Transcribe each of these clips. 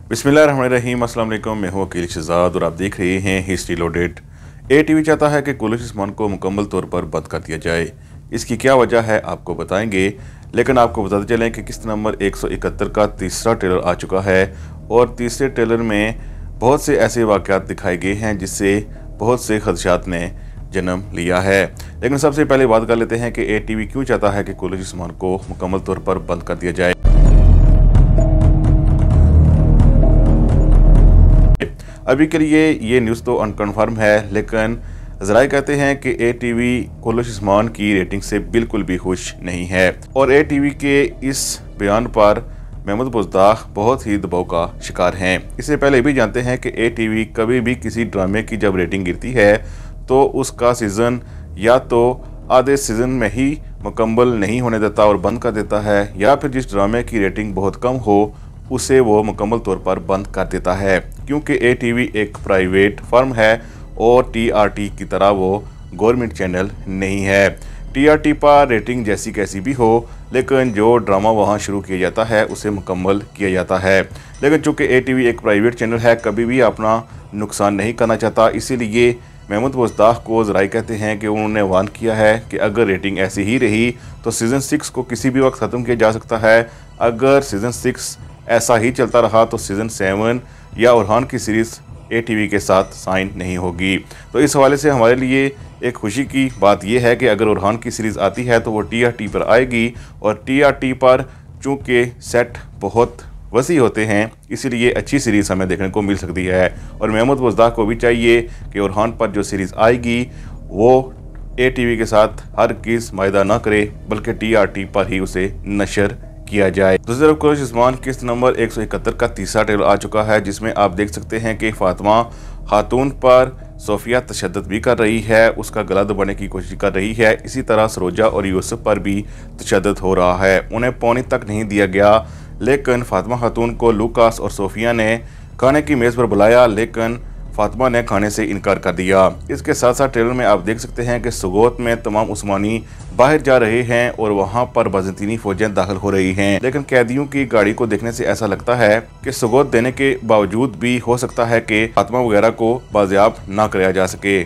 बिस्मिल्लाहिर्रहमानिर्रहीम। अस्सलाम वालेकुम। मैं हूं अकील शहजाद और आप देख रहे हैं हिस्ट्री लोडेड। ATV चाहता है कि कुलूस उस्मान को मुकम्मल तौर पर बंद कर दिया जाए। इसकी क्या वजह है आपको बताएंगे, लेकिन आपको बताते चलें कि किस्त नंबर 171 का तीसरा ट्रेलर आ चुका है और तीसरे ट्रेलर में बहुत से ऐसे वाक़यात दिखाए गए हैं जिससे बहुत से खदशात ने जन्म लिया है। लेकिन सबसे पहले बात कर लेते हैं कि ATV क्यों चाहता है कि कुलूस उस्मान को मुकम्मल तौर पर बंद कर दिया जाए। अभी के लिए ये न्यूज़ तो अनकन्फर्म है, लेकिन ज़राए कहते हैं कि ATV कुलूस उस्मान की रेटिंग से बिल्कुल भी खुश नहीं है और ATV के इस बयान पर महमूद बुज़दाह बहुत ही दबाव का शिकार हैं। इससे पहले भी जानते हैं कि ATV कभी भी किसी ड्रामे की जब रेटिंग गिरती है तो उसका सीज़न या तो आधे सीज़न में ही मुकम्मल नहीं होने देता और बंद कर देता है, या फिर जिस ड्रामे की रेटिंग बहुत कम हो उसे वो मुकम्मल तौर पर बंद कर देता है, क्योंकि ATV एक प्राइवेट फर्म है और TRT की तरह वो गवर्नमेंट चैनल नहीं है। TRT पर रेटिंग जैसी कैसी भी हो, लेकिन जो ड्रामा वहाँ शुरू किया जाता है उसे मुकम्मल किया जाता है। लेकिन चूँकि ATV एक प्राइवेट चैनल है, कभी भी अपना नुकसान नहीं करना चाहता, इसीलिए महमूद बुज़दाह को ज़राए कहते हैं कि उन्होंने वार्न किया है कि अगर रेटिंग ऐसी ही रही तो सीज़न 6 को किसी भी वक्त ख़त्म किया जा सकता है। अगर सीज़न 6 ऐसा ही चलता रहा तो सीज़न 7 या ओरहान की सीरीज़ ATV के साथ साइन नहीं होगी। तो इस हवाले से हमारे लिए एक खुशी की बात यह है कि अगर ओरहान की सीरीज़ आती है तो वो TRT पर आएगी और TRT पर चूँकि सेट बहुत वसी होते हैं, इसीलिए अच्छी सीरीज़ हमें देखने को मिल सकती है। और महमूद बुज़दाह को भी चाहिए कि ओरहान पर जो सीरीज़ आएगी वो ATV के साथ हर किस मायदा ना करे, बल्कि TRT पर ही उसे नशर किया जाए। दूसरी तरफ कुलूस उस्मान किस्त नंबर 171 का तीसरा ट्रेलर आ चुका है, जिसमें आप देख सकते हैं कि फातिमा खातून पर सोफिया तशद्दुद भी कर रही है, उसका गला दबाने की कोशिश कर रही है। इसी तरह सरोजा और यूसुफ पर भी तशद्दुद हो रहा है। उन्हें पानी तक नहीं दिया गया, लेकिन फातिमा खातून को लूकास और सोफिया ने खाने की मेज़ पर बुलाया, लेकिन फातिमा ने खाने से इनकार कर दिया। इसके साथ साथ ट्रेलर में आप देख सकते हैं कि सुगोत में तमाम उस्मानी बाहर जा रहे हैं और वहां पर बाज़ंतीनी फौजें दाखिल हो रही हैं, लेकिन कैदियों की गाड़ी को देखने से ऐसा लगता है कि सुगोत देने के बावजूद भी हो सकता है कि फातिमा वगैरह को बाजियाब ना कराया जा सके।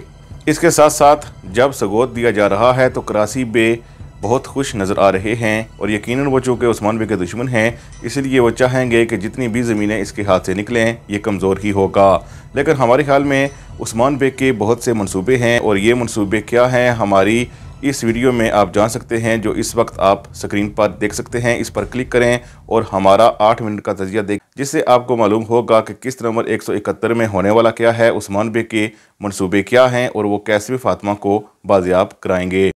इसके साथ साथ जब सुगोत दिया जा रहा है तो कराची बे बहुत खुश नज़र आ रहे हैं और यकीनन वो चूँकि उस्मान बे के दुश्मन हैं, इसलिए वो चाहेंगे कि जितनी भी ज़मीनें इसके हाथ से निकलें ये कमज़ोर ही होगा। लेकिन हमारे ख्याल में उस्मान बे के बहुत से मंसूबे हैं और ये मंसूबे क्या हैं हमारी इस वीडियो में आप जान सकते हैं, जो इस वक्त आप स्क्रीन पर देख सकते हैं। इस पर क्लिक करें और हमारा 8 मिनट का तजिया देख, जिससे आपको मालूम होगा कि किस्त नंबर 171 में होने वाला क्या है, उस्मान बे के मंसूबे क्या हैं और वो कैसे फातिमा को बाजियाब कराएंगे।